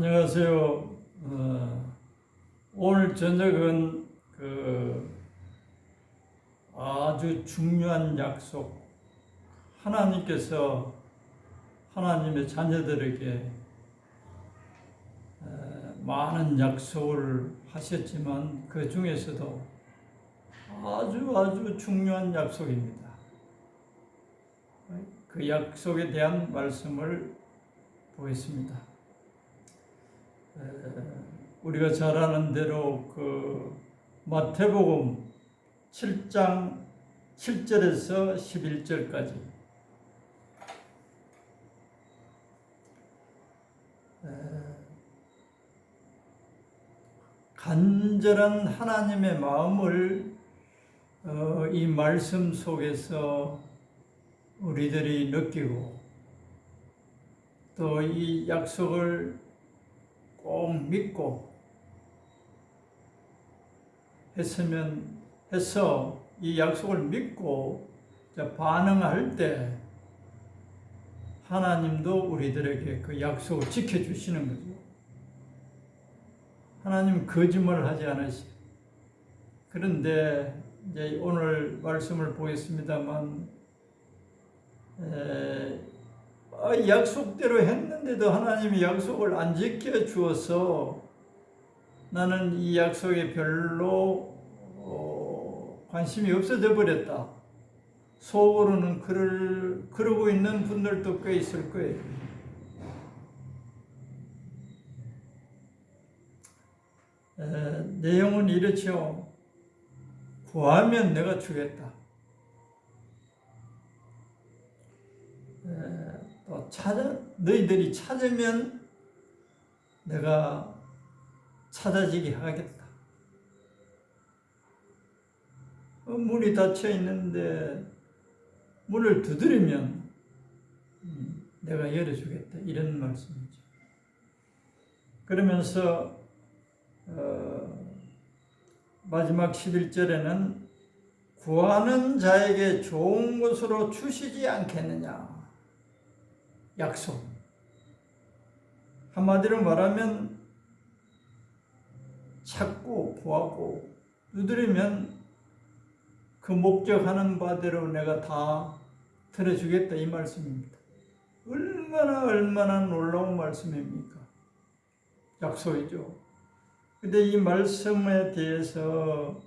안녕하세요. 오늘 저녁은 아주 중요한 약속, 하나님께서 하나님의 자녀들에게 많은 약속을 하셨지만 그 중에서도 아주 중요한 약속입니다. 그 약속에 대한 말씀을 보겠습니다. 우리가 잘 아는 대로 마태복음 7장 7절에서 11절까지 간절한 하나님의 마음을 이 말씀 속에서 우리들이 느끼고 또 이 약속을 꼭 믿고 해서 이 약속을 믿고 반응할 때 하나님도 우리들에게 그 약속을 지켜주시는 거죠. 하나님은 거짓말을 하지 않으시죠. 그런데 이제 오늘 말씀을 보겠습니다만 약속대로 했는데도 하나님이 약속을 안 지켜주어서 나는 이 약속에 별로 관심이 없어져 버렸다. 속으로는 그러고 있는 분들도 꽤 있을 거예요. 내용은 이렇죠. 구하면 내가 주겠다. 또 너희들이 찾으면 내가 찾아지게 하겠다. 문이 닫혀 있는데 문을 두드리면 내가 열어주겠다. 이런 말씀이죠. 그러면서 마지막 11절에는 구하는 자에게 좋은 것으로 주시지 않겠느냐. 약속. 한마디로 말하면 찾고 구하고 두드리면 그 목적하는 바대로 내가 다 들어주겠다 이 말씀입니다. 얼마나 놀라운 말씀입니까? 약속이죠. 근데 이 말씀에 대해서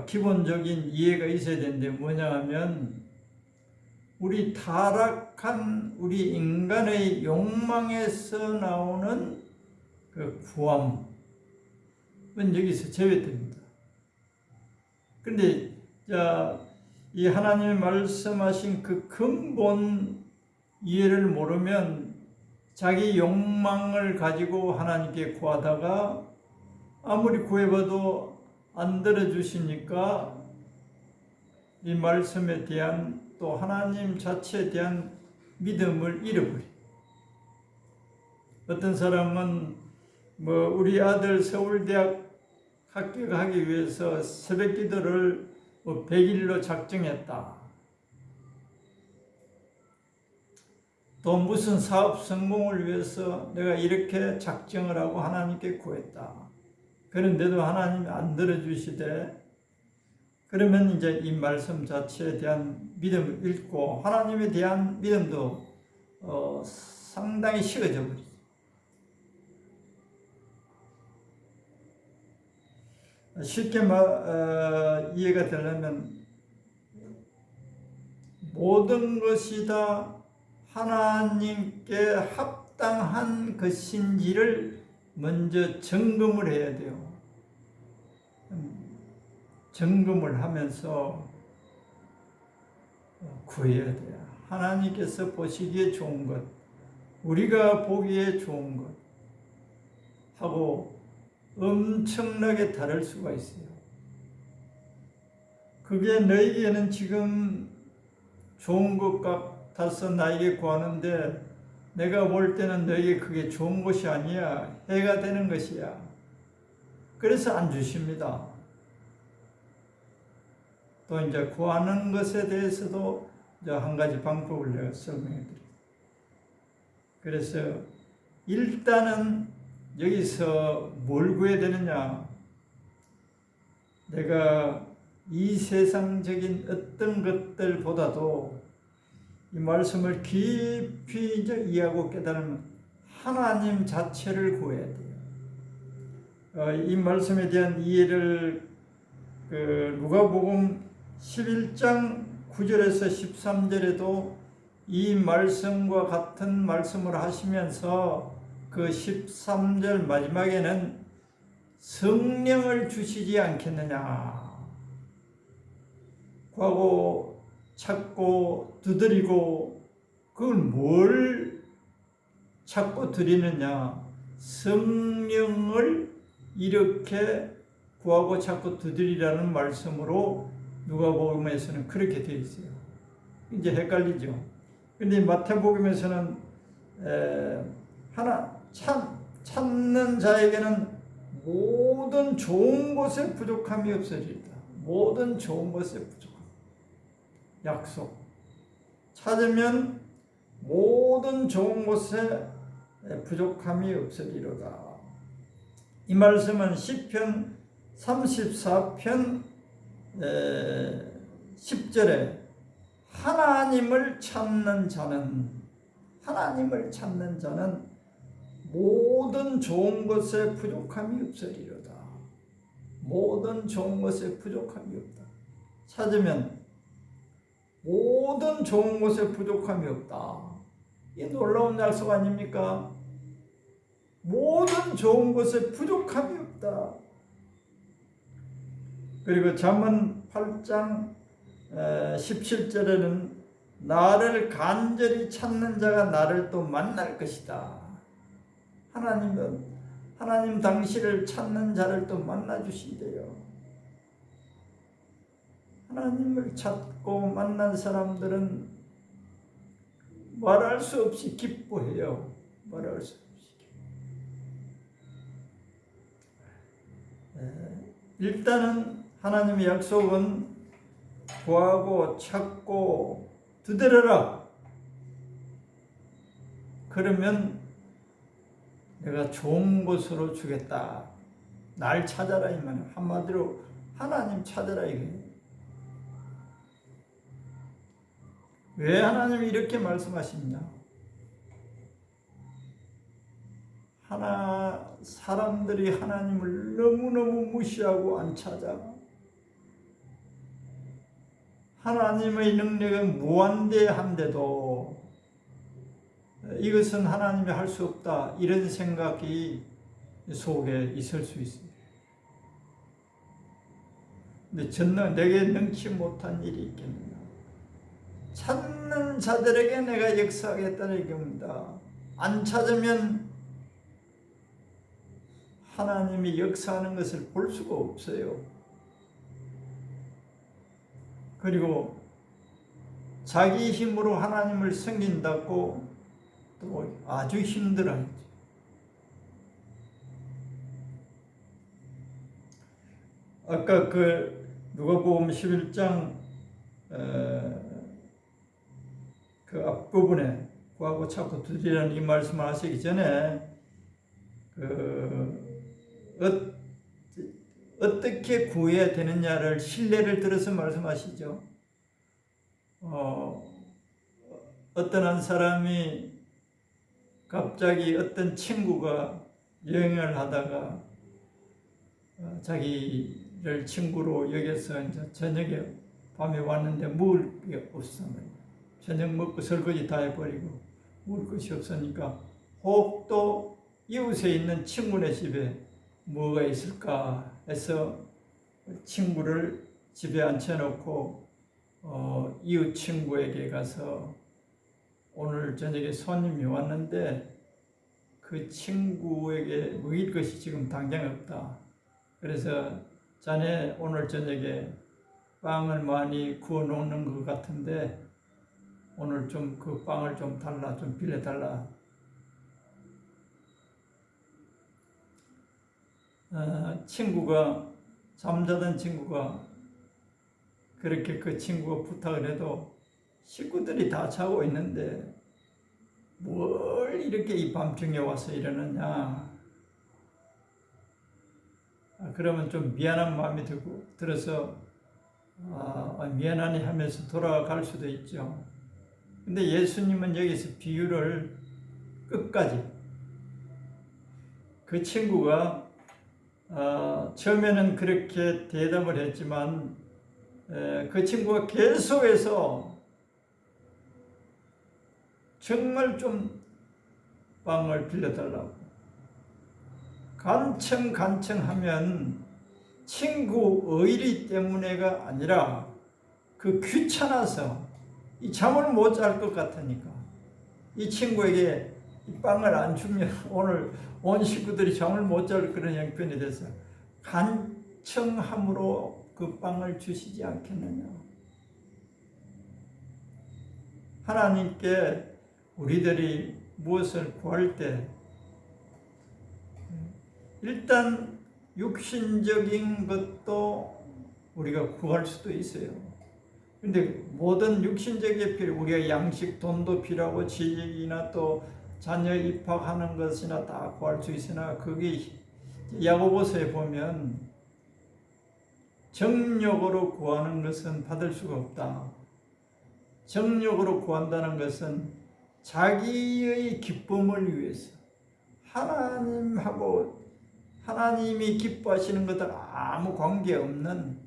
기본적인 이해가 있어야 되는데 뭐냐 하면 우리 타락한 우리 인간의 욕망에서 나오는 그 구함은 여기서 제외됩니다. 그런데 이 하나님이 말씀하신 그 근본 이해를 모르면 자기 욕망을 가지고 하나님께 구하다가 아무리 구해봐도 안 들어주시니까 이 말씀에 대한 또 하나님 자체에 대한 믿음을 잃어버려. 어떤 사람은 우리 아들 서울대학 합격하기 위해서 새벽 기도를 100일로 작정했다. 또 무슨 사업 성공을 위해서 내가 이렇게 작정을 하고 하나님께 구했다. 그런데도 하나님이 안 들어주시되 그러면 이제 이 말씀 자체에 대한 믿음을 잃고 하나님에 대한 믿음도 상당히 식어져 버리죠. 쉽게 이해가 되려면 모든 것이 다 하나님께 합당한 것인지를 먼저 점검을 해야 돼요. 점검을 하면서 구해야 돼요. 하나님께서 보시기에 좋은 것, 우리가 보기에 좋은 것 하고 엄청나게 다를 수가 있어요. 그게 너에게는 지금 좋은 것 같아서 나에게 구하는데 내가 볼 때는 너에게 그게 좋은 것이 아니야. 해가 되는 것이야. 그래서 안 주십니다. 또 이제 구하는 것에 대해서도 한 가지 방법을 내가 설명해 드릴게요. 그래서 일단은 여기서 뭘 구해야 되느냐? 내가 이 세상적인 어떤 것들보다도 이 말씀을 깊이 이제 이해하고 깨달으면 하나님 자체를 구해야 돼요. 이 말씀에 대한 이해를 누가복음 11장 9절에서 13절에도 이 말씀과 같은 말씀을 하시면서 그 13절 마지막에는 성령을 주시지 않겠느냐. 구하고 찾고 두드리고 그걸 뭘 찾고 드리느냐. 성령을 이렇게 구하고 찾고 두드리라는 말씀으로 누가복음에서는 그렇게 되어 있어요. 이제 헷갈리죠. 근데 마태복음에서는 찾는 자에게는 모든 좋은 것에 부족함이 없으리라. 모든 좋은 것에 부족함. 약속. 찾으면 모든 좋은 것에 부족함이 없으리로다. 이 말씀은 시편 34편 10절에 하나님을 찾는 자는 모든 좋은 것에 부족함이 없으리로다. 모든 좋은 것에 부족함이 없다. 찾으면 모든 좋은 것에 부족함이 없다. 이 놀라운 약속 아닙니까? 모든 좋은 것에 부족함이 없다. 그리고 잠언 8장 17절에는 나를 간절히 찾는 자가 나를 또 만날 것이다. 하나님 당신을 찾는 자를 또 만나 주신대요. 하나님을 찾고 만난 사람들은 말할 수 없이 기뻐해요. 말할 수 없이. 일단은 하나님의 약속은 구하고 찾고 두드려라. 그러면 내가 좋은 곳으로 주겠다. 날 찾아라 이 말이야. 한마디로 하나님 찾아라 이거예요. 왜 하나님이 이렇게 말씀하시냐? 사람들이 하나님을 너무너무 무시하고 안 찾아. 하나님의 능력은 무한대한데도 이것은 하나님이 할 수 없다. 이런 생각이 속에 있을 수 있습니다. 근데 내게 능치 못한 일이 있겠느냐. 찾는 자들에게 내가 역사하겠다는 겁니다. 안 찾으면 하나님이 역사하는 것을 볼 수가 없어요. 그리고 자기 힘으로 하나님을 섬긴다고 또 아주 힘들어하죠. 아까 누가복음 11장 그 앞부분에 구하고 찾고 두드리라는 이 말씀을 하시기 전에 어떻게 구해야 되느냐를 신뢰를 들어서 말씀하시죠. 어떤 한 사람이 갑자기 어떤 친구가 여행을 하다가 자기를 친구로 여겨서 이제 저녁에 밤에 왔는데 먹을 게 없었단 말이에요. 저녁 먹고 설거지 다 해버리고 먹을 것이 없으니까 혹 또 이웃에 있는 친구네 집에 뭐가 있을까 해서 친구를 집에 앉혀놓고 이웃 친구에게 가서 오늘 저녁에 손님이 왔는데 그 친구에게 먹일 것이 지금 당장 없다. 그래서 자네 오늘 저녁에 빵을 많이 구워 놓는 것 같은데 오늘 좀 그 빵을 좀 달라, 좀 빌려달라. 잠자던 친구가 그렇게 그 친구가 부탁을 해도 식구들이 다 자고 있는데 뭘 뭘 이렇게 이 밤중에 와서 이러느냐. 그러면 좀 미안한 마음이 들어서 미안하니 하면서 돌아갈 수도 있죠. 근데 예수님은 여기서 비유를 끝까지, 그 친구가 처음에는 그렇게 대답을 했지만 그 친구가 계속해서 정말 좀 빵을 빌려달라고 간청하면 친구 의리 때문에가 아니라 그 귀찮아서 이 잠을 못 잘 것 같으니까 이 친구에게 이 빵을 안 주면 오늘 온 식구들이 잠을 못 잘 그런 형편이 돼서 간청함으로 그 빵을 주시지 않겠느냐. 하나님께 우리들이 무엇을 구할 때 일단 육신적인 것도 우리가 구할 수도 있어요. 근데 모든 육신적인 필요, 우리가 양식, 돈도 필요하고 지식이나 또 자녀 입학하는 것이나 다 구할 수 있으나 그게 야고보서에 보면 정욕으로 구하는 것은 받을 수가 없다. 정욕으로 구한다는 것은 자기의 기쁨을 위해서 하나님이 기뻐하시는 것과 아무 관계없는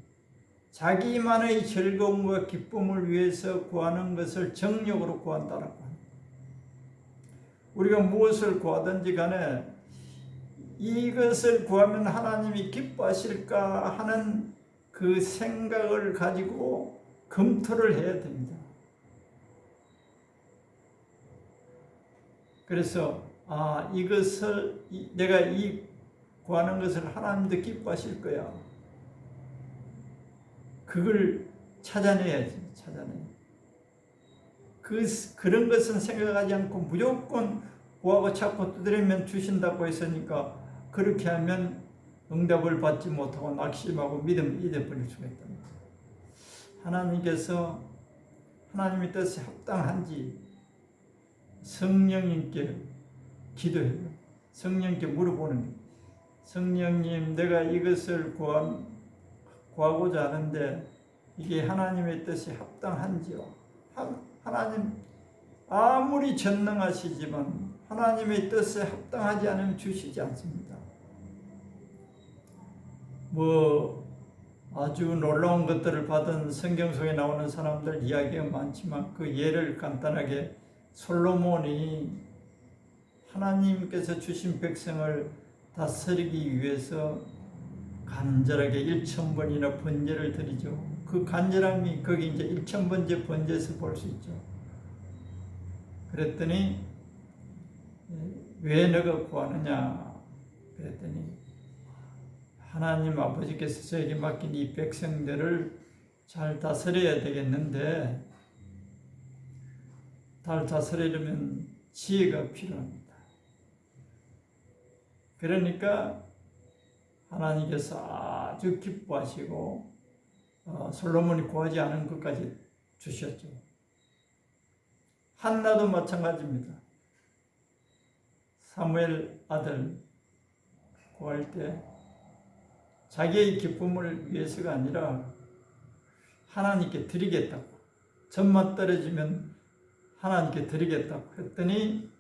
자기만의 즐거움과 기쁨을 위해서 구하는 것을 정욕으로 구한다라고 합니다. 우리가 무엇을 구하든지 간에 이것을 구하면 하나님이 기뻐하실까 하는 그 생각을 가지고 검토를 해야 됩니다. 그래서 이것을 내가 이 구하는 것을 하나님도 기뻐하실 거야. 그걸 찾아내야지. 그런 것은 생각하지 않고 무조건 구하고 찾고 두드리면 주신다고 했으니까 그렇게 하면 응답을 받지 못하고 낙심하고 믿음을 잃어버릴 수가 있다. 하나님께서 하나님의 뜻에 합당한지 성령님께 기도해요. 성령님께 물어보는 거예요. 성령님, 내가 이것을 구하고자 하는데 이게 하나님의 뜻이 합당한지요? 하나님 아무리 전능하시지만 하나님의 뜻에 합당하지 않으면 주시지 않습니다. 아주 놀라운 것들을 받은 성경 속에 나오는 사람들 이야기가 많지만 그 예를 간단하게 솔로몬이 하나님께서 주신 백성을 다스리기 위해서 간절하게 1000번이나 번제를 드리죠. 그 간절함이 거기 이제 1000번째 번제에서 볼 수 있죠. 그랬더니 왜 너가 구하느냐 그랬더니 하나님 아버지께서 저에게 맡긴 이 백성들을 잘 다스려야 되겠는데 잘 다스리려면 지혜가 필요합니다. 그러니까 하나님께서 아주 기뻐하시고 솔로몬이 구하지 않은 것까지 주셨죠. 한나도 마찬가지입니다. 사무엘 아들 구할 때 자기의 기쁨을 위해서가 아니라 하나님께 드리겠다고, 전만 떨어지면 하나님께 드리겠다고 했더니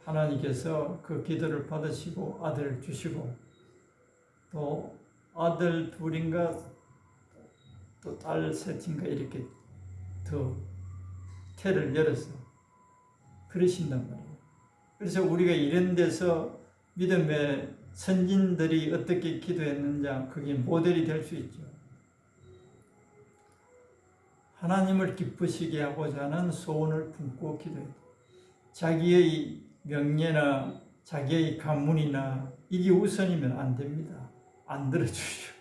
하나님께서 그 기도를 받으시고 아들을 주시고 또 아들 둘인가 또 딸 셋인가 이렇게 더 태를 열어서 그러신단 말이에요. 그래서 우리가 이런 데서 믿음의 선진들이 어떻게 기도했는지 그게 모델이 될 수 있죠. 하나님을 기쁘시게 하고자 하는 소원을 품고 기도해요. 자기의 명예나 자기의 가문이나 이게 우선이면 안 됩니다. 안 들어주죠.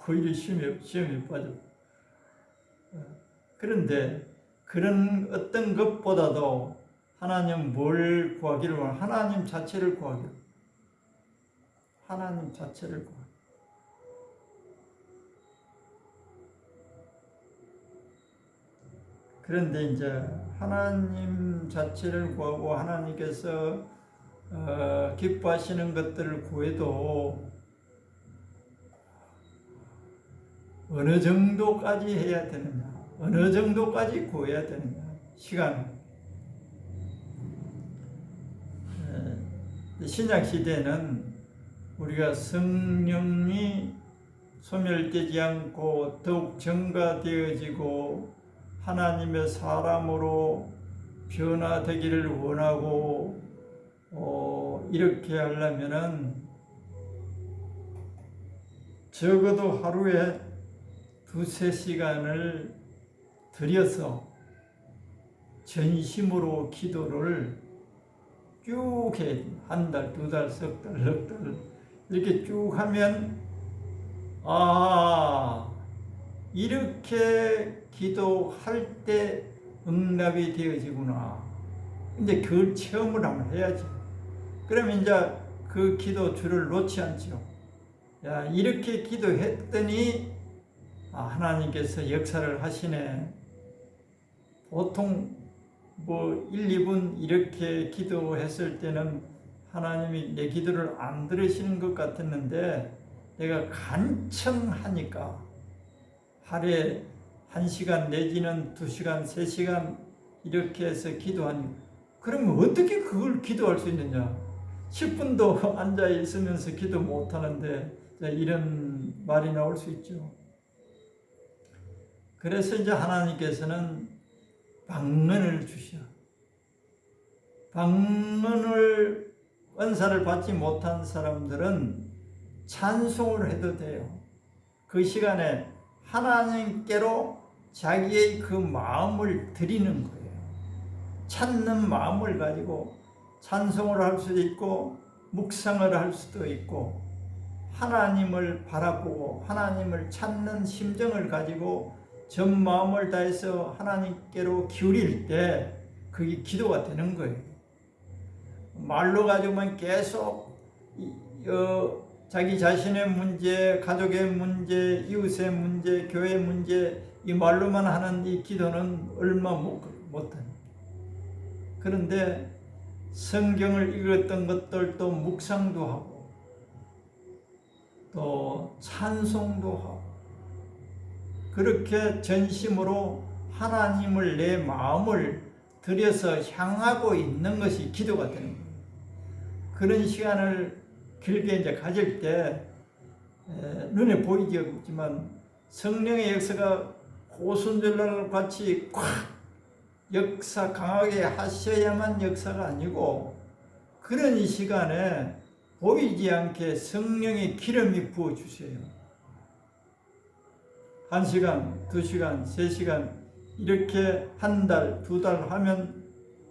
오히려 시험에 빠져. 그런데 그런 어떤 것보다도 하나님 뭘 구하기를 원하는 하나님 자체를 구하기를. 하나님 자체를 구하기를. 그런데 이제 하나님 자체를 구하고 하나님께서 기뻐하시는 것들을 구해도 어느 정도까지 해야 되느냐, 어느 정도까지 구해야 되느냐, 시간. 신약 시대는 우리가 성령이 소멸되지 않고 더욱 증가되어지고 하나님의 사람으로 변화되기를 원하고 이렇게 하려면은 적어도 하루에 2-3시간을 들여서 전심으로 기도를 쭉 해. 한 달, 2달, 석 달, 넉 달 이렇게 쭉 하면 이렇게 기도할 때 응답이 되어지구나. 이제 그 체험을 한번 해야지. 그러면 이제 그 기도 줄을 놓지 않죠. 야, 이렇게 기도했더니 하나님께서 역사를 하시네. 보통 1, 2분 이렇게 기도했을 때는 하나님이 내 기도를 안 들으시는 것 같았는데 내가 간청하니까 하루에 1시간 내지는 2시간, 3시간 이렇게 해서 기도하니 그러면 어떻게 그걸 기도할 수 있느냐? 10분도 앉아 있으면서 기도 못 하는데 이런 말이 나올 수 있죠. 그래서 이제 하나님께서는 방언을 주셔. 방언을 은사를 받지 못한 사람들은 찬송을 해도 돼요. 그 시간에 하나님께로 자기의 그 마음을 드리는 거예요. 찾는 마음을 가지고 찬송을 할 수도 있고 묵상을 할 수도 있고 하나님을 바라보고 하나님을 찾는 심정을 가지고 전 마음을 다해서 하나님께로 기울일 때 그게 기도가 되는 거예요. 말로 가지고만 계속 자기 자신의 문제, 가족의 문제, 이웃의 문제, 교회 문제 이 말로만 하는 이 기도는 얼마 못하는. 그런데 성경을 읽었던 것들도 묵상도 하고 또 찬송도 하고 그렇게 전심으로 하나님을 내 마음을 들여서 향하고 있는 것이 기도가 되는 거예요. 그런 시간을 길게 이제 가질 때 눈에 보이지 않지만 성령의 역사가 고순절날 같이 콱 역사 강하게 하셔야만 역사가 아니고 그런 시간에 보이지 않게 성령의 기름이 부어주세요. 1시간, 2시간, 3시간 이렇게 한 달, 2달 하면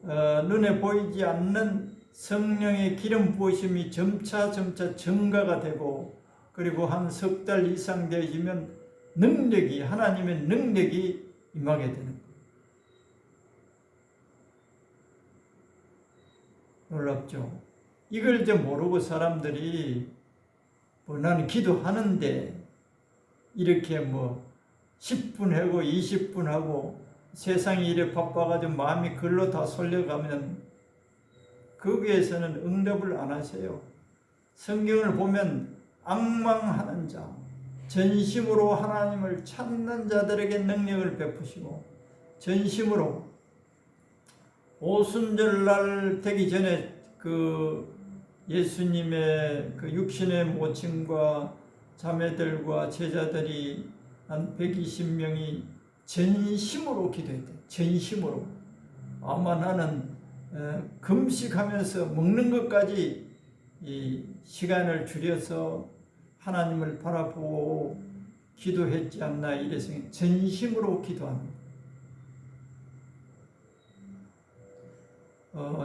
눈에 보이지 않는 성령의 기름 부으심이 점차 증가가 되고 그리고 한 석 달 이상 되어지면 능력이 하나님의 능력이 임하게 되는 거예요. 놀랍죠? 이걸 이제 모르고 사람들이 나는 기도하는데 이렇게 10분 하고 20분 하고 세상이 이래 바빠가지고 마음이 글로 다 쏠려가면 거기에서는 응답을 안 하세요. 성경을 보면 앙망하는 자, 전심으로 하나님을 찾는 자들에게 능력을 베푸시고 전심으로 오순절날 되기 전에 그 예수님의 그 육신의 모친과 자매들과 제자들이 한 120명이 전심으로 기도했대. 전심으로. 아마 나는 금식하면서 먹는 것까지 이 시간을 줄여서 하나님을 바라보고 기도했지 않나 이래서 전심으로 기도합니다.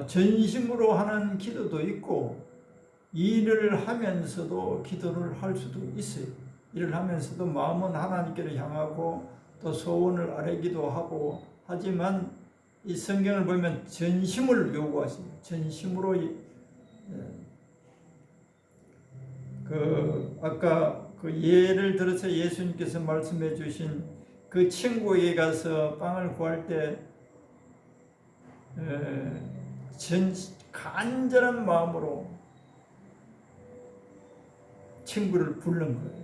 전심으로 하는 기도도 있고 일을 하면서도 기도를 할 수도 있어요. 일을 하면서도 마음은 하나님께로 향하고 또 소원을 아뢰기도 하고 하지만 이 성경을 보면 전심을 요구하십니다. 전심으로 아까 그 예를 들어서 예수님께서 말씀해 주신 그 친구에게 가서 빵을 구할 때 간절한 마음으로 친구를 부른 거예요.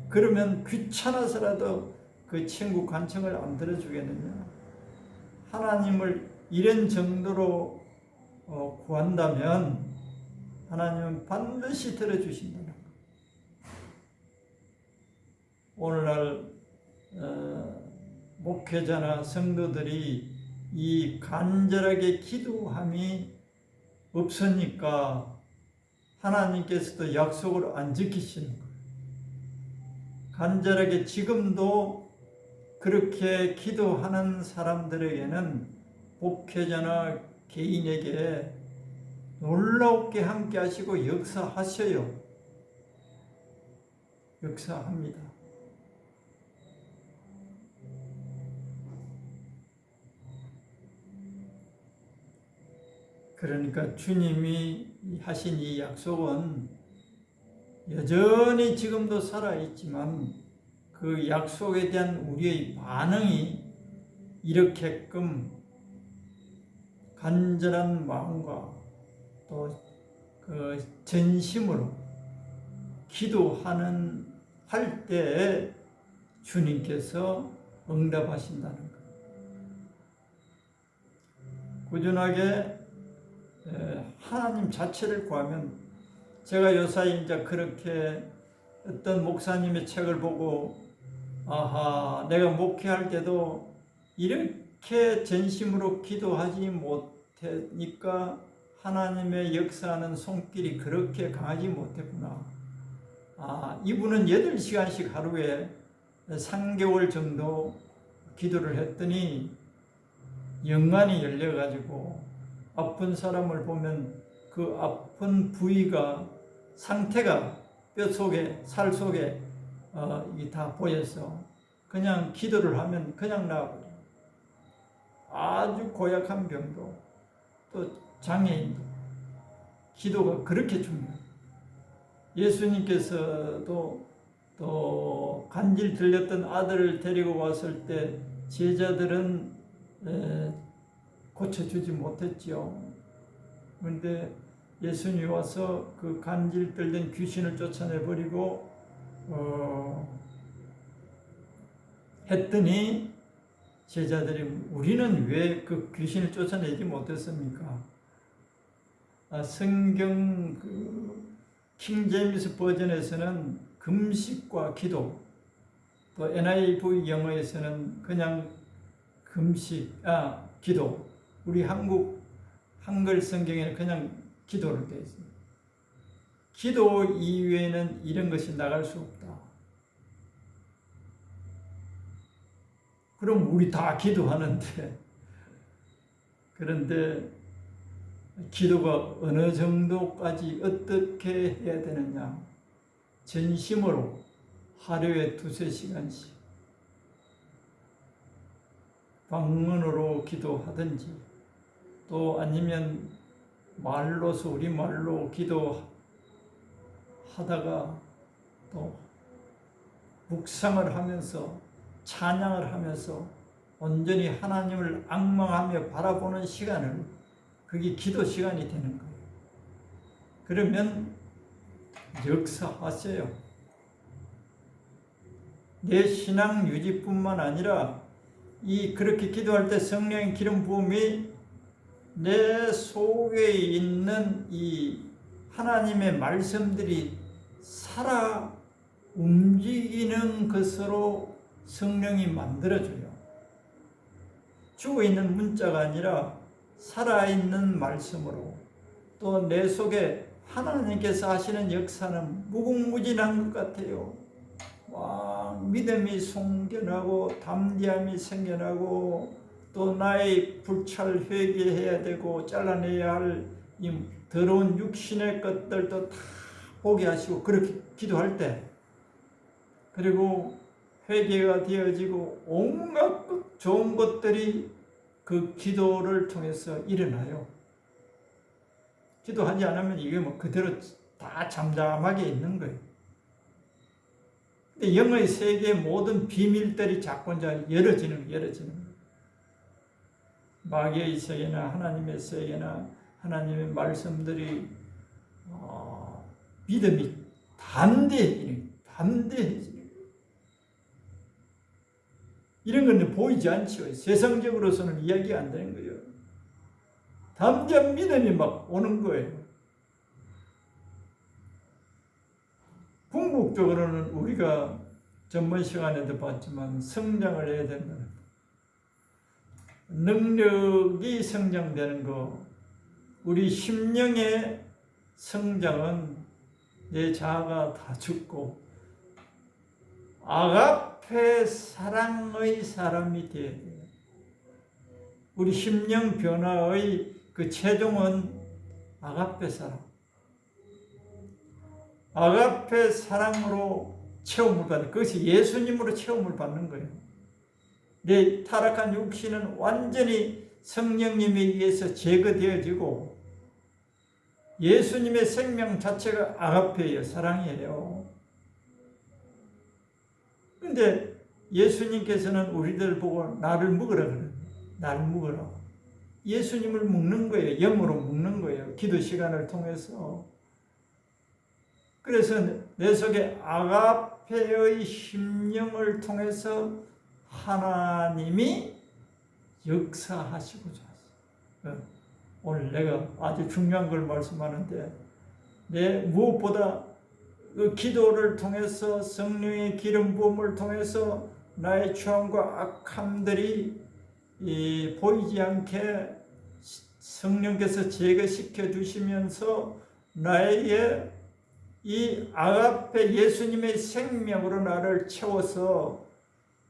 그러면 귀찮아서라도 그 친구 간청을 안 들어주겠느냐? 하나님을 이런 정도로 구한다면 하나님은 반드시 들어주신다는 것. 오늘날 목회자나 성도들이 이 간절하게 기도함이 없으니까 하나님께서도 약속을 안 지키시는 거예요. 간절하게 지금도 그렇게 기도하는 사람들에게는 목회자나 개인에게 놀랍게 함께 하시고 역사하셔요. 역사합니다. 그러니까 주님이 하신 이 약속은 여전히 지금도 살아있지만 그 약속에 대한 우리의 반응이 이렇게끔 간절한 마음과 또 그 전심으로 기도하는 할 때에 주님께서 응답하신다는 것. 꾸준하게 하나님 자체를 구하면, 제가 요사이 이제 그렇게 어떤 목사님의 책을 보고 아하, 내가 목회할 때도 이렇게 전심으로 기도하지 못하니까 하나님의 역사하는 손길이 그렇게 강하지 못했구나. 이분은 8시간씩 하루에 3개월 정도 기도를 했더니 영안이 열려가지고 아픈 사람을 보면 그 아픈 부위가, 상태가 뼈 속에, 살 속에 이게 다 보여서 그냥 기도를 하면 그냥 나아버려요. 아주 고약한 병도, 또 장애인도 기도가 그렇게 중요해요. 예수님께서도 또 간질 들렸던 아들을 데리고 왔을 때 제자들은 고쳐주지 못했지요. 그런데 예수님이 와서 그 간질 들린 귀신을 쫓아내버리고 했더니 제자들이 우리는 왜 그 귀신을 쫓아내지 못했습니까? 성경 킹제임스 버전에서는 금식과 기도, 또 NIV 영어에서는 그냥 기도, 우리 한글 성경에는 그냥 기도를 되어 있습니다. 기도 이외에는 이런 것이 나갈 수 없다. 그럼 우리 다 기도하는데, 그런데 기도가 어느 정도까지 어떻게 해야 되느냐? 전심으로 하루에 2-3시간씩 방문으로 기도하든지, 또 아니면 말로서 우리말로 기도하다가 또 묵상을 하면서 찬양을 하면서 온전히 하나님을 앙망하며 바라보는 시간을, 그게 기도 시간이 되는 거예요. 그러면 역사하세요. 내 신앙 유지뿐만 아니라 그렇게 기도할 때 성령의 기름 부음이 내 속에 있는 이 하나님의 말씀들이 살아 움직이는 것으로 성령이 만들어줘요. 죽어있는 문자가 아니라 살아있는 말씀으로, 또 내 속에 하나님께서 하시는 역사는 무궁무진한 것 같아요. 믿음이 생겨나고 담대함이 생겨나고, 또 나의 불찰 회개해야 되고 잘라내야 할 이 더러운 육신의 것들도 다 보게 하시고, 그렇게 기도할 때, 그리고 회개가 되어지고 온갖 좋은 것들이 그 기도를 통해서 일어나요. 기도하지 않으면 이게 그대로 다 잠잠하게 있는 거예요. 영의 세계의 모든 비밀들이 자꾸 이제 열어지는 거예요. 마귀의 세계나 하나님의 세계나 하나님의 말씀들이 믿음이 담대해지는 거예요. 이런 건 보이지 않죠. 세상적으로서는 이야기가 안 되는 거예요. 담대한 믿음이 막 오는 거예요. 궁극적으로는 우리가 전번 시간에도 봤지만 성장을 해야 된다는 거. 능력이 성장되는 거. 우리 심령의 성장은 내 자아가 다 죽고 아가페 사랑의 사람이 되어야 돼요. 우리 심령 변화의 그 최종은 아가페 사랑. 아가페 사랑으로 체험을 받는, 그것이 예수님으로 체험을 받는 거예요. 내 타락한 육신은 완전히 성령님에 의해서 제거되어지고 예수님의 생명 자체가 아가페예요. 사랑이에요. 그런데 예수님께서는 우리들 보고 나를 먹으라 그래요. 나를 먹으라. 예수님을 먹는 거예요. 영으로 먹는 거예요. 기도 시간을 통해서. 그래서 내 속에 아가페의 심령을 통해서 하나님이 역사하시고자 하세요. 오늘 내가 아주 중요한 걸 말씀하는데, 내 무엇보다 그 기도를 통해서 성령의 기름 부음을 통해서 나의 죄악과 악함들이 보이지 않게 성령께서 제거시켜 주시면서 나에게 이 아가페 예수님의 생명으로 나를 채워서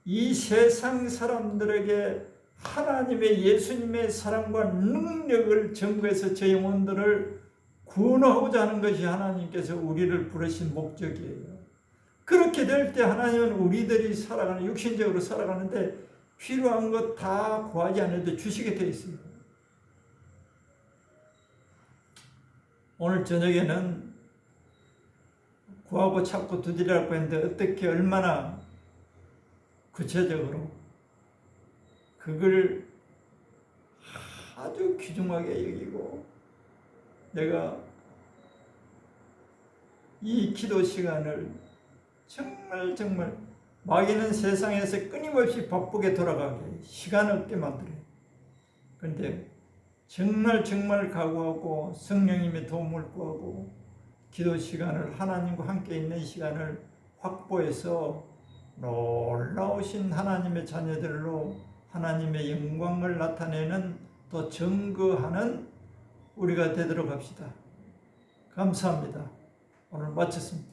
이 세상 사람들에게 하나님의 예수님의 사랑과 능력을 전구해서 저 영혼들을 구원하고자 하는 것이 하나님께서 우리를 부르신 목적이에요. 그렇게 될 때 하나님은 우리들이 살아가는, 육신적으로 살아가는데 필요한 것 다 구하지 않아도 주시게 되어 있어요. 오늘 저녁에는 구하고 찾고 두드리라고 했는데 어떻게 얼마나 구체적으로 그걸 아주 귀중하게 여기고 내가 이 기도 시간을 정말 마귀는 세상에서 끊임없이 바쁘게 돌아가게 시간 없게 만들어요. 그런데 정말 각오하고 성령님의 도움을 구하고 기도 시간을 하나님과 함께 있는 시간을 확보해서 놀라우신 하나님의 자녀들로 하나님의 영광을 나타내는 또 증거하는 우리가 되도록 합시다. 감사합니다. 오늘 마쳤습니다.